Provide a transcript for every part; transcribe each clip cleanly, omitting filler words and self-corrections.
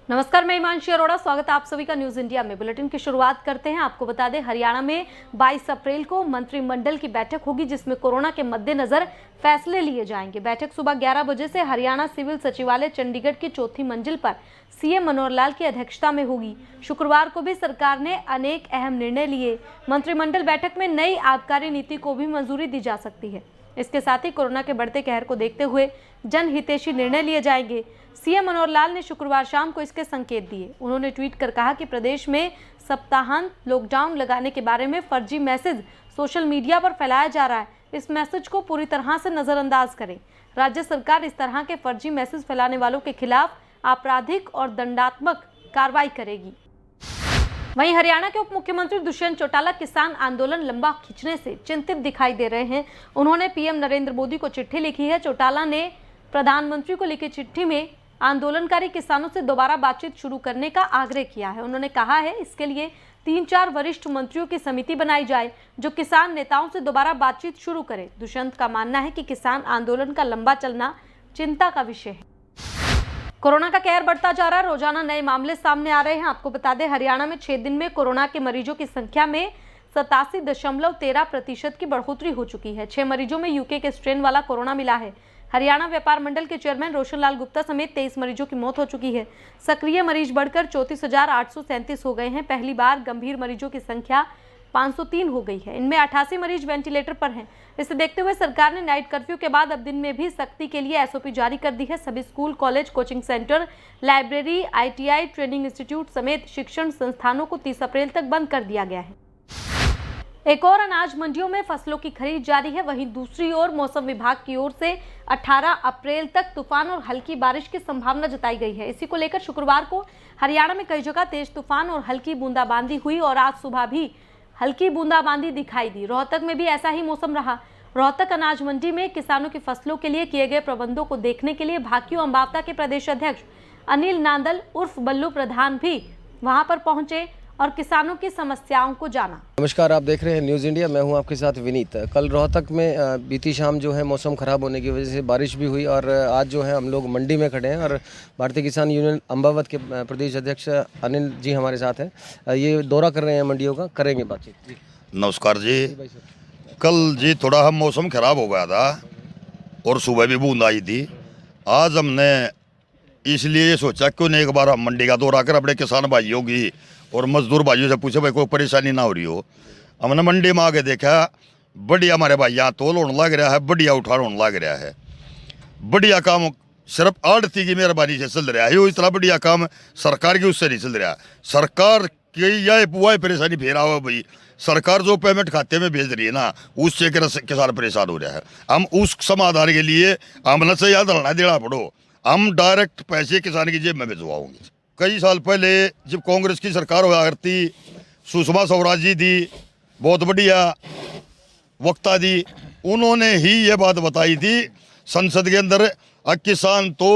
नमस्कार, मैं हिमांशी अरोड़ा। स्वागत है आप सभी का न्यूज इंडिया में। बुलेटिन की शुरुआत करते हैं। आपको बता दें, हरियाणा में 22 अप्रैल को मंत्रिमंडल की बैठक होगी, जिसमें कोरोना के मद्देनजर फैसले लिए जाएंगे। बैठक सुबह 11 बजे से हरियाणा सिविल सचिवालय चंडीगढ़ की चौथी मंजिल पर सीएम मनोहर लाल की अध्यक्षता में होगी। शुक्रवार को भी सरकार ने अनेक अहम निर्णय लिए। मंत्रिमंडल बैठक में नई आबकारी नीति को भी मंजूरी दी जा सकती है। इसके साथ ही कोरोना के बढ़ते कहर को देखते हुए जनहितैषी निर्णय लिए जाएंगे। सीएम मनोहर लाल ने शुक्रवार शाम को इसके संकेत दिए। उन्होंने ट्वीट कर कहा कि प्रदेश में सप्ताहांत लॉकडाउन लगाने के बारे में फर्जी मैसेज सोशल मीडिया पर फैलाया जा रहा है। इस मैसेज को पूरी तरह से नजरअंदाज करें। राज्य सरकार इस तरह के फर्जी मैसेज फैलाने वालों के खिलाफ आपराधिक और दंडात्मक कार्रवाई करेगी। वहीं हरियाणा के उप मुख्यमंत्री दुष्यंत चौटाला किसान आंदोलन लंबा खींचने से चिंतित दिखाई दे रहे हैं। उन्होंने पीएम नरेंद्र मोदी को चिट्ठी लिखी है। चौटाला ने प्रधानमंत्री को लिखी चिट्ठी में आंदोलनकारी किसानों से दोबारा बातचीत शुरू करने का आग्रह किया है। उन्होंने कहा है इसके लिए 3-4 वरिष्ठ मंत्रियों की समिति बनाई जाए जो किसान नेताओं से दोबारा बातचीत शुरू करे। दुष्यंत का मानना है कि किसान आंदोलन का लंबा चलना चिंता का विषय है। कोरोना का कहर बढ़ता जा रहा है। रोजाना नए मामले सामने आ रहे हैं। आपको बता दें, हरियाणा में 6 दिन में कोरोना के मरीजों की संख्या में 87.13% की बढ़ोतरी हो चुकी है। 6 मरीजों में यूके के स्ट्रेन वाला कोरोना मिला है। हरियाणा व्यापार मंडल के चेयरमैन रोशन लाल गुप्ता समेत 23 मरीजों की मौत हो चुकी है। सक्रिय मरीज बढ़कर 34,837 हो गए हैं। पहली बार गंभीर मरीजों की संख्या 503 हो गई है। इनमें 88 मरीज वेंटिलेटर पर हैं। इसे देखते हुए सरकार ने नाइट कर्फ्यू के बाद अब दिन में भी सख्ती के लिए एसओपी जारी कर दी है। सभी school, college, coaching centre, library, ITI, training institute समेत शिक्षण संस्थानों को 30 अप्रैल तक बंद कर दिया गया है। एक और अनाज मंडियों में फसलों की खरीद जारी है। वहीं दूसरी ओर मौसम विभाग की ओर से 18 अप्रैल तक तूफान और हल्की बारिश की संभावना जताई गई है। इसी को लेकर शुक्रवार को हरियाणा में कई जगह तेज तूफान और हल्की बूंदाबांदी हुई और आज सुबह भी हल्की बूंदाबांदी दिखाई दी। रोहतक में भी ऐसा ही मौसम रहा। रोहतक अनाज मंडी में किसानों की फसलों के लिए किए गए प्रबंधों को देखने के लिए भाकियू अम्बावता के प्रदेश अध्यक्ष अनिल नांदल उर्फ बल्लू प्रधान भी वहां पर पहुंचे और किसानों की समस्याओं को जाना। नमस्कार, आप देख रहे हैं न्यूज़ इंडिया। मैं हूं आपके साथ विनीत। कल रोहतक में बीती शाम जो है मौसम ख़राब होने की वजह से बारिश भी हुई और आज जो है हम लोग मंडी में खड़े हैं और भारतीय किसान यूनियन अम्बावत के प्रदेश अध्यक्ष अनिल जी हमारे साथ हैं। ये दौरा कर रहे हैं मंडियों का, करेंगे बातचीत जी। नमस्कार जी। कल जी थोड़ा हम मौसम ख़राब हो गया था और सुबह भी बूंद आई थी। आज हमने इसलिए ये सोचा क्यों नहीं एक बार हम मंडी का दौरा कर अपने किसान भाइयों की और मजदूर भाइयों से पूछे भाई कोई परेशानी ना हो रही हो। हमने मंडी में आके देखा, बढ़िया हमारे भाई यहाँ तोल होने लग रहा है, बढ़िया उठान होने लग रहा है। बढ़िया काम सिर्फ आड़ती की मेहरबानी से चल रहा है। यो इतना बढ़िया काम सरकार की उससे नहीं चल रहा। सरकार की यह पुआ परेशानी फेरा हुआ भाई। सरकार जो पेमेंट खाते में भेज रही है ना, उससे किसान परेशान हो रहा है। हम उस समाधान के लिए हमने से याद धरना देना पड़ो। हम डायरेक्ट पैसे किसान की जेब में भिजवाओगे। कई साल पहले जब कांग्रेस की सरकार हुआ करती, सुषमा स्वराज जी थी, बहुत बढ़िया वक्ता थी। उन्होंने ही ये बात बताई थी संसद के अंदर, किसान तो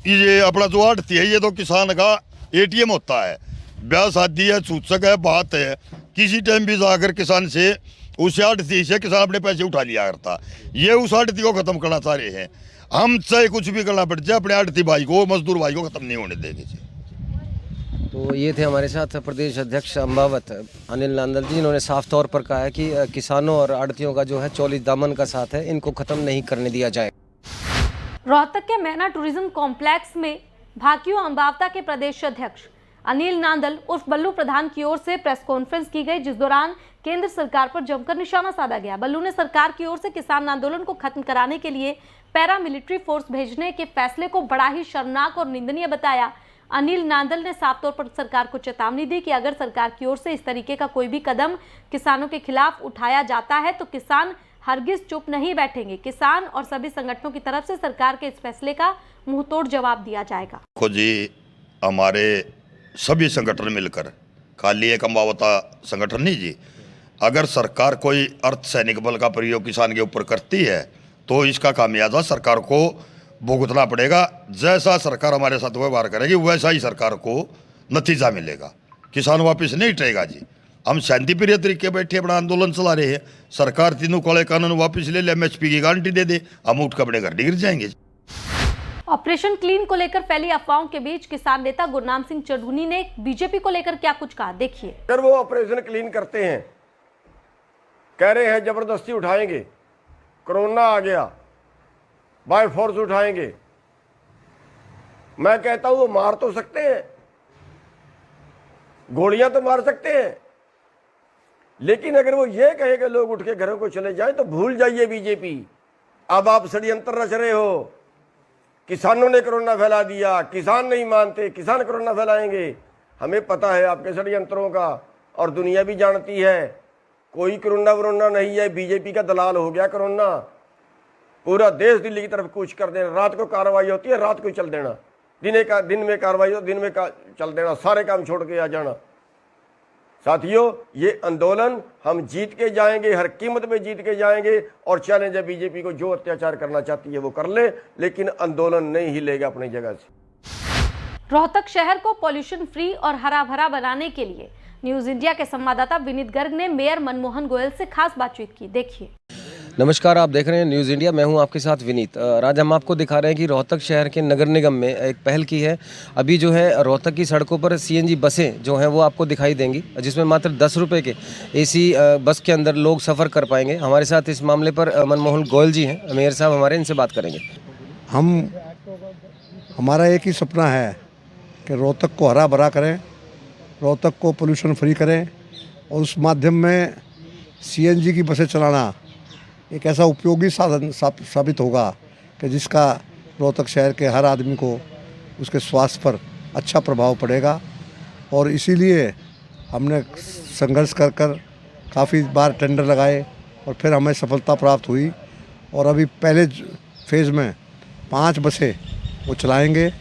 ये अपना जो आड़ती है ये तो किसान का एटीएम होता है। ब्याह शादी है, सूचक है, बात है, किसी टाइम भी जाकर किसान से उस आड़ती से किसान अपने पैसे उठा लिया करता। ये उस आड़ती को खत्म करना चाह रहे हैं। हम चाहे कुछ भी करना पड़ जाए, अपने आड़ती भाई को, मजदूर भाई को खत्म नहीं होने देंगे। तो ये थे हमारे साथ प्रदेश अध्यक्ष अम्बावत अनिल नांदल जी। इन्होंने साफ तौर पर कहा है कि किसानों और आड़तियों का जो है 40 दामन का साथ है, इनको खत्म नहीं करने दिया जाए। रोहतक के मैना टूरिज्म कॉम्प्लेक्स में भाकियू अम्बावता के प्रदेश अध्यक्ष अनिल नांदल उर्फ बल्लू प्रधान की ओर से प्रेस कॉन्फ्रेंस की गई, जिस दौरान केंद्र सरकार पर जमकर निशाना साधा गया। बल्लू ने सरकार की ओर से किसान आंदोलन को खत्म कराने के लिए पैरामिलिट्री फोर्स भेजने के फैसले को बड़ा ही शर्मनाक और निंदनीय बताया। अनिल नांदल ने साफ तौर पर सरकार को चेतावनी दी कि अगर सरकार की ओर से इस तरीके का कोई भी कदम किसानों के खिलाफ उठाया जाता है तो किसान हरगिज चुप नहीं बैठेंगे। किसान और सभी संगठनों की तरफ से सरकार के इस फैसले का मुंहतोड़ जवाब दिया जाएगा। देखो जी, हमारे सभी संगठन मिलकर, खाली एक अम्बावता संगठन नहीं जी, अगर सरकार कोई अर्धसैनिक बल का प्रयोग किसान के ऊपर करती है तो इसका खामियाजा सरकार को भुगतना पड़ेगा। जैसा सरकार हमारे साथ व्यवहार करेगी वैसा ही सरकार को नतीजा मिलेगा। किसान वापस नहीं हटेगा जी। हम शांतिप्रिय तरीके बैठे अपना आंदोलन चला रहे हैं। सरकार तीनों काले कानून वापस ले ले, एमएसपी की गारंटी दे दे, हम उठ कर अपने घर गिर जाएंगे। ऑपरेशन क्लीन को लेकर फैली अफवाहों के बीच किसान नेता गुरनाम सिंह चढ़ूनी ने बीजेपी को लेकर क्या कुछ कहा, देखिए। अगर वो ऑपरेशन क्लीन करते हैं, कह रहे हैं जबरदस्ती उठाएंगे, कोरोना आ गया बाय फोर्स उठाएंगे, मैं कहता हूं वो मार तो सकते हैं, गोलियां तो मार सकते हैं, लेकिन अगर वो ये कहे कि लोग उठ के घरों को चले जाएं तो भूल जाइए बीजेपी, अब आप षड्यंत्र रच रहे हो। किसानों ने कोरोना फैला दिया, किसान नहीं मानते, किसान कोरोना फैलाएंगे। हमें पता है आपके षड्यंत्रों का और दुनिया भी जानती है। कोई कोरोना वरोना नहीं है, बीजेपी का दलाल हो गया कोरोना। पूरा देश दिल्ली की तरफ कूच कर देना, रात को कार्रवाई होती है रात को चल देना, दिन में कार्रवाई हो दिन में चल देना, सारे काम छोड़ के आ जाना। साथियों, ये आंदोलन हम जीत के जाएंगे, हर कीमत में जीत के जाएंगे। और चैलेंज है बीजेपी को, जो अत्याचार करना चाहती है वो कर ले, लेकिन आंदोलन नहीं हिलेगा अपनी जगह से। रोहतक शहर को पॉल्यूशन फ्री और हरा भरा बनाने के लिए न्यूज इंडिया के संवाददाता विनीत गर्ग ने मेयर मनमोहन गोयल से खास बातचीत की, देखिए। नमस्कार, आप देख रहे हैं न्यूज़ इंडिया, मैं हूं आपके साथ विनीत। आज हम आपको दिखा रहे हैं कि रोहतक शहर के नगर निगम में एक पहल की है। अभी जो है रोहतक की सड़कों पर सीएनजी बसें जो हैं वो आपको दिखाई देंगी, जिसमें मात्र 10 रुपये के एसी बस के अंदर लोग सफ़र कर पाएंगे। हमारे साथ इस मामले पर मनमोहन गोयल जी हैं, मेयर साहब हमारे, इनसे बात करेंगे। हमारा एक ही सपना है कि रोहतक को हरा भरा करें, रोहतक को पोल्यूशन फ्री करें, और उस माध्यम में सीएनजी की बसें चलाना एक ऐसा उपयोगी साधन साबित होगा कि जिसका रोहतक शहर के हर आदमी को उसके स्वास्थ्य पर अच्छा प्रभाव पड़ेगा। और इसीलिए हमने संघर्ष कर काफ़ी बार टेंडर लगाए और फिर हमें सफलता प्राप्त हुई। और अभी पहले फेज़ में 5 बसें वो चलाएंगे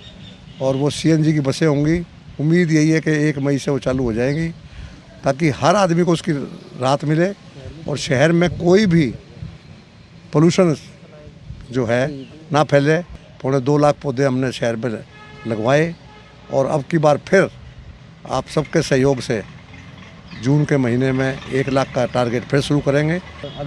और वो सीएनजी की बसें होंगी। उम्मीद यही है कि 1 मई से वो चालू हो जाएंगी, ताकि हर आदमी को उसकी राहत मिले और शहर में कोई भी पोल्यूशन जो है ना फैले। 2.25 लाख पौधे हमने शहर में लगवाए और अब की बार फिर आप सबके सहयोग से जून के महीने में 1 लाख का टारगेट फिर शुरू करेंगे।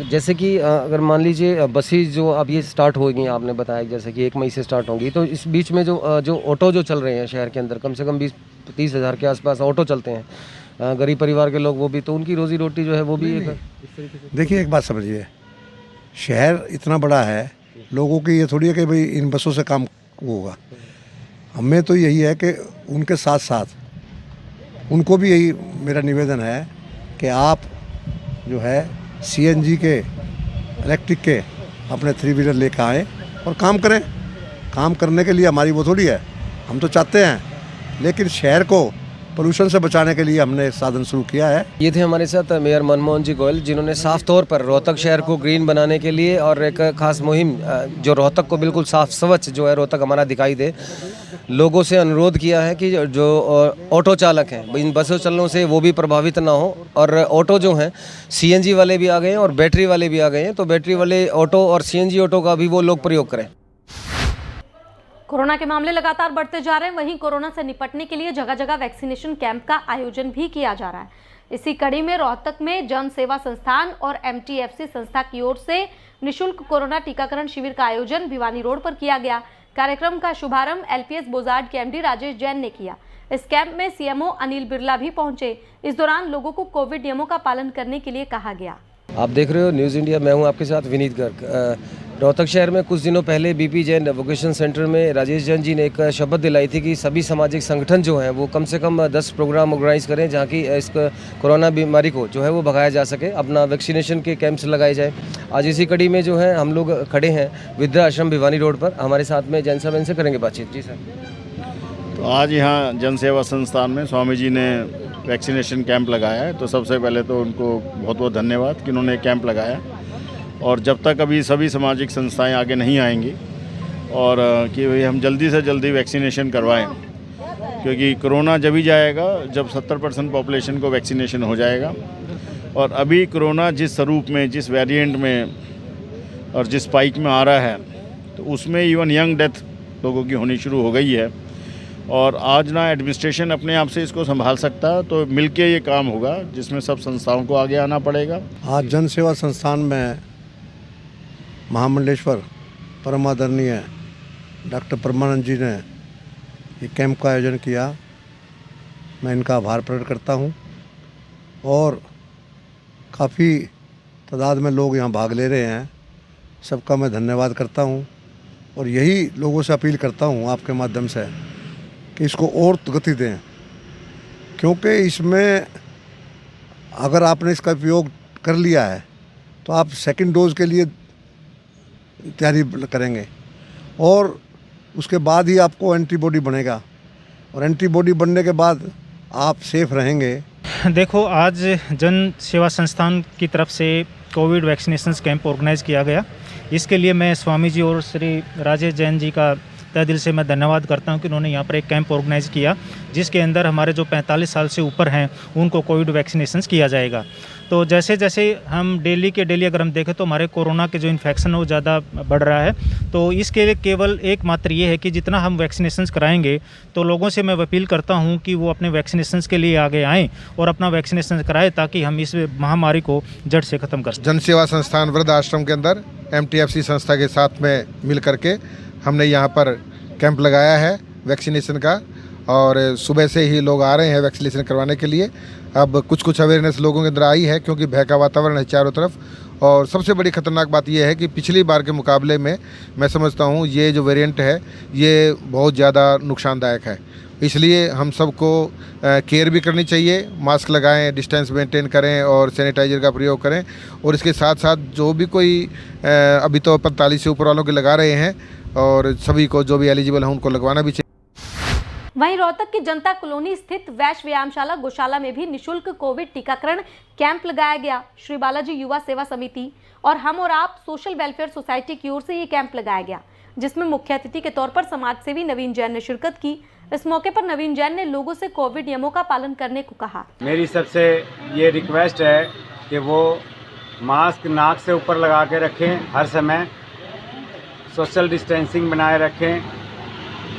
जैसे कि अगर मान लीजिए बसें जो अब ये स्टार्ट होगी, आपने बताया जैसे कि 1 मई से स्टार्ट होंगी, तो इस बीच में जो ऑटो जो चल रहे हैं शहर के अंदर, कम से कम 20-30 हज़ार के आसपास ऑटो चलते हैं, गरीब परिवार के लोग, वो भी, तो उनकी रोजी रोटी जो है वो भी देखिए, एक बात समझिए, शहर इतना बड़ा है, लोगों की ये थोड़ी है कि भाई इन बसों से काम होगा। हमें तो यही है कि उनके साथ साथ उनको भी यही मेरा निवेदन है कि आप जो है सीएनजी के, इलेक्ट्रिक के अपने 3 व्हीलर लेकर आएँ और काम करें। काम करने के लिए हमारी वो थोड़ी है, हम तो चाहते हैं, लेकिन शहर को पोल्यूशन से बचाने के लिए हमने एक साधन शुरू किया है। ये थे हमारे साथ मेयर मनमोहन जी गोयल, जिन्होंने साफ तौर पर रोहतक शहर को ग्रीन बनाने के लिए और एक खास मुहिम जो रोहतक को बिल्कुल साफ स्वच्छ जो है रोहतक हमारा दिखाई दे, लोगों से अनुरोध किया है कि जो ऑटो चालक हैं इन बसों चलने से वो भी प्रभावित ना हो। और ऑटो जो हैं सीएनजी वाले भी आ गए हैं और बैटरी वाले भी आ गए हैं, तो बैटरी वाले ऑटो और सीएनजी ऑटो का भी वो लोग प्रयोग करें। कोरोना के मामले लगातार बढ़ते जा रहे हैं, वहीं कोरोना से निपटने के लिए जगह जगह वैक्सीनेशन कैंप का आयोजन भी किया जा रहा है। इसी कड़ी में रोहतक में जन सेवा संस्थान और एमटीएफसी संस्था की ओर से निःशुल्क कोरोना टीकाकरण शिविर का आयोजन भिवानी रोड पर किया गया। कार्यक्रम का शुभारंभ एलपीएस बोजार्ड के एमडी राजेश जैन ने किया। इस कैंप में सीएमओ अनिल बिरला भी पहुंचे। इस दौरान लोगों को कोविड नियमों का पालन करने के लिए कहा गया। आप देख रहे हो न्यूज़ इंडिया, मैं हूं आपके साथ विनीत गर्ग। रोहतक शहर में कुछ दिनों पहले बीपी जैन वोकेशन सेंटर में राजेश जैन जी ने एक शपथ दिलाई थी कि सभी सामाजिक संगठन जो हैं वो कम से कम 10 प्रोग्राम ऑर्गेनाइज करें, जहां की इस कोरोना बीमारी को जो है वो भगाया जा सके, अपना वैक्सीनेशन के कैंप्स लगाए जाए। आज इसी कड़ी में जो है हम लोग खड़े हैं वृद्धा आश्रम भिवानी रोड पर। हमारे साथ में जैन साहब, इनसे करेंगे बातचीत। जी सर। तो आज यहाँ जन सेवा संस्थान में स्वामी जी ने वैक्सीनेशन कैंप लगाया है, तो सबसे पहले तो उनको बहुत बहुत धन्यवाद कि उन्होंने कैंप लगाया। और जब तक अभी सभी सामाजिक संस्थाएं आगे नहीं आएंगी और कि हम जल्दी से जल्दी वैक्सीनेशन करवाएं, क्योंकि कोरोना जब ही जाएगा जब 70% पॉपुलेशन को वैक्सीनेशन हो जाएगा। और अभी कोरोना जिस स्वरूप में, जिस वेरिएंट में और जिस स्पाइक में आ रहा है, तो उसमें इवन यंग डेथ लोगों की होनी शुरू हो गई है। और आज ना एडमिनिस्ट्रेशन अपने आप से इसको संभाल सकता है, तो मिलके ये काम होगा जिसमें सब संस्थाओं को आगे आना पड़ेगा। आज जन सेवा संस्थान में महामंडलेश्वर परम आदरणीय डॉक्टर परमानंद जी ने ये कैंप का आयोजन किया, मैं इनका आभार प्रकट करता हूँ। और काफ़ी तादाद में लोग यहाँ भाग ले रहे हैं, सबका मैं धन्यवाद करता हूँ। और यही लोगों से अपील करता हूँ आपके माध्यम से कि इसको और गति दें, क्योंकि इसमें अगर आपने इसका उपयोग कर लिया है तो आप सेकंड डोज के लिए तैयारी करेंगे और उसके बाद ही आपको एंटीबॉडी बनेगा, और एंटीबॉडी बनने के बाद आप सेफ रहेंगे। देखो, आज जन सेवा संस्थान की तरफ से कोविड वैक्सीनेशन कैंप ऑर्गेनाइज किया गया। इसके लिए मैं स्वामी जी और श्री राजेश जैन जी का तहे दिल से मैं धन्यवाद करता हूं कि उन्होंने यहाँ पर एक कैंप ऑर्गेनाइज किया, जिसके अंदर हमारे जो 45 साल से ऊपर हैं उनको कोविड वैक्सीनेशन किया जाएगा। तो जैसे जैसे हम डेली अगर हम देखें तो हमारे कोरोना के जो इन्फेक्शन है वो ज़्यादा बढ़ रहा है। तो इसके लिए केवल एकमात्र ये है कि जितना हम वैक्सीनेशन कराएंगे तो लोगों से मैं अपील करता हूँ कि वो अपने वैक्सीनेशन के लिए आगे आएँ और अपना वैक्सीनेशन कराएं, ताकि हम इस महामारी को जड़ से ख़त्म कर सकें। जन सेवा संस्थान वृद्ध आश्रम के अंदर MTFC संस्था के साथ में मिल करके हमने यहाँ पर कैंप लगाया है वैक्सीनेशन का, और सुबह से ही लोग आ रहे हैं वैक्सीनेशन करवाने के लिए। अब कुछ अवेयरनेस लोगों के अंदर आई है, क्योंकि भय का वातावरण है चारों तरफ। और सबसे बड़ी ख़तरनाक बात यह है कि पिछली बार के मुकाबले में मैं समझता हूँ ये जो वेरिएंट है ये बहुत ज़्यादा नुकसानदायक है। इसलिए हम सबको केयर भी करनी चाहिए, मास्क लगाएं, डिस्टेंस मेंटेन करें और सैनिटाइज़र का प्रयोग करें। और इसके साथ साथ जो भी कोई अभी तो 45 से ऊपर वालों के लगा रहे हैं, और सभी को जो भी एलिजिबल है उनको लगवाना भी चाहिए। वहीं रोहतक की जनता कॉलोनी स्थित वैश्य व्यायामशाला गौशाला में भी निशुल्क कोविड टीकाकरण कैंप लगाया गया। श्री बालाजी युवा सेवा समिति और हम और आप सोशल वेलफेयर सोसाइटी की ओर से ये कैंप लगाया गया, जिसमें मुख्य अतिथि के तौर पर समाज सेवी नवीन जैन ने शिरकत की। इस मौके पर नवीन जैन ने लोगों से कोविड नियमों का पालन करने को कहा। मेरी सबसे ये रिक्वेस्ट है कि वो मास्क नाक से ऊपर लगा के रखें, हर समय सोशल डिस्टेंसिंग बनाए रखें।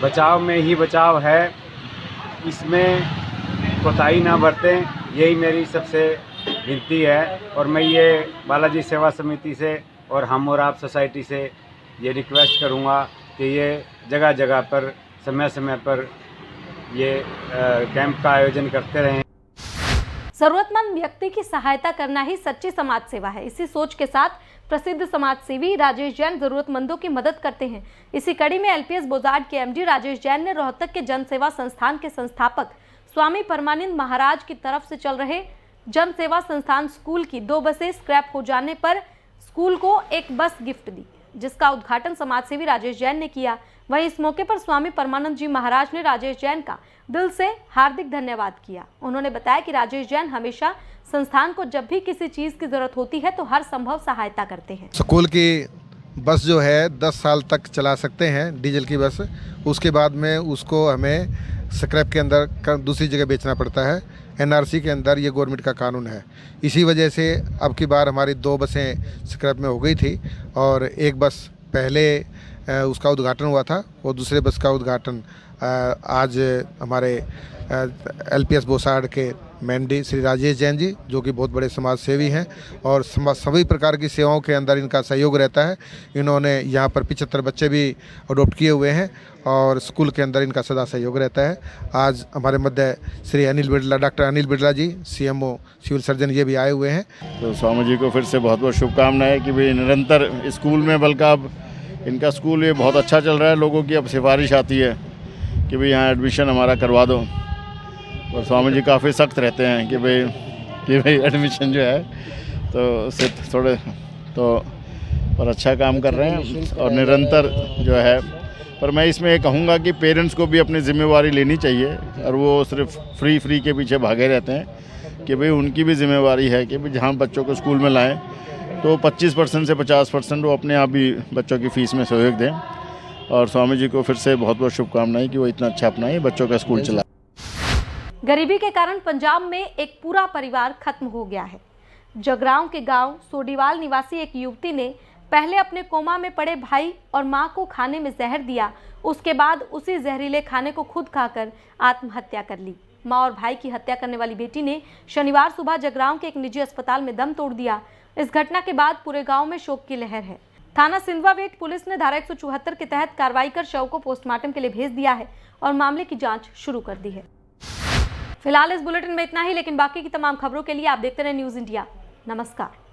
बचाव में ही बचाव है, इसमें कोताही ना बरतें, यही मेरी सबसे विनती है। और मैं ये बालाजी सेवा समिति से और हम और आप सोसाइटी से ये रिक्वेस्ट करूँगा कि ये जगह जगह पर समय समय पर ये कैंप का आयोजन करते रहें। जरूरतमंद व्यक्ति की सहायता करना ही सच्ची समाज सेवा है। इसी सोच के साथ प्रसिद्ध समाज सेवी राजेश जैन जरूरतमंदों की मदद करते हैं। इसी कड़ी में LPS बोजार्ड के MD राजेश जैन ने रोहतक के जन सेवा संस्थान के संस्थापक स्वामी परमानंद महाराज की तरफ से चल रहे जन सेवा संस्थान स्कूल की 2 बसें स्क्रैप हो जाने पर स्कूल को एक बस गिफ्ट दी, जिसका उद्घाटन समाजसेवी राजेश जैन ने किया। वहीं इस मौके पर स्वामी परमानंद जी महाराज ने राजेश जैन का दिल से हार्दिक धन्यवाद किया। उन्होंने बताया कि राजेश जैन हमेशा संस्थान को जब भी किसी चीज की जरूरत होती है तो हर संभव सहायता करते हैं। स्कूल की बस जो है 10 साल तक चला सकते हैं, डीजल की बस। उसके बाद में उसको हमें स्क्रैप के अंदर दूसरी जगह बेचना पड़ता है। NRC के अंदर ये गवर्नमेंट का कानून है। इसी वजह से अब की बार हमारी 2 बसें स्क्रैप में हो गई थी, और एक बस पहले उसका उद्घाटन हुआ था, और दूसरे बस का उद्घाटन आज हमारे LPS बोसाड़ के MD श्री राजेश जैन जी, जो कि बहुत बड़े समाज सेवी हैं और सभी प्रकार की सेवाओं के अंदर इनका सहयोग रहता है। इन्होंने यहाँ पर 75 बच्चे भी अडॉप्ट किए हुए हैं और स्कूल के अंदर इनका सदा सहयोग रहता है। आज हमारे मध्य श्री डॉक्टर अनिल बिड़ला जी, CMO सिविल सर्जन, ये भी आए हुए हैं। तो स्वामी जी को फिर से बहुत बहुत शुभकामनाएं कि भाई निरंतर स्कूल में, बल्कि अब इनका स्कूल ये बहुत अच्छा चल रहा है। लोगों की अब सिफारिश आती है कि भाई यहाँ एडमिशन हमारा करवा दो, और स्वामी जी काफ़ी सख्त रहते हैं कि भाई एडमिशन जो है तो उससे थोड़े तो और अच्छा काम कर रहे हैं और निरंतर जो है। पर मैं इसमें ये कहूँगा कि पेरेंट्स को भी अपनी ज़िम्मेवारी लेनी चाहिए, और वो सिर्फ फ्री के पीछे भागे रहते हैं कि भाई उनकी भी जिम्मेवारी है कि भाई जहाँ बच्चों को स्कूल में लाएँ तो 25% से 50% वो अपने आप भी बच्चों की फ़ीस में सहयोग दें। और स्वामी जी को फिर से बहुत बहुत शुभकामनाएं कि वो इतना अच्छा अपना बच्चों का स्कूल चला। गरीबी के कारण पंजाब में एक पूरा परिवार खत्म हो गया है। जगरांव के गांव सोडीवाल निवासी एक युवती ने पहले अपने कोमा में पड़े भाई और मां को खाने में जहर दिया, उसके बाद उसी जहरीले खाने को खुद खाकर आत्महत्या कर ली। मां और भाई की हत्या करने वाली बेटी ने शनिवार सुबह जगरांव के एक निजी अस्पताल में दम तोड़ दिया। इस घटना के बाद पूरे गांव में शोक की लहर है। थाना सिंधवा वेट पुलिस ने धारा 174 के तहत कार्रवाई कर शव को पोस्टमार्टम के लिए भेज दिया है और मामले की जांच शुरू कर दी है। फिलहाल इस बुलेटिन में इतना ही, लेकिन बाकी की तमाम खबरों के लिए आप देखते रहे न्यूज़ इंडिया। नमस्कार।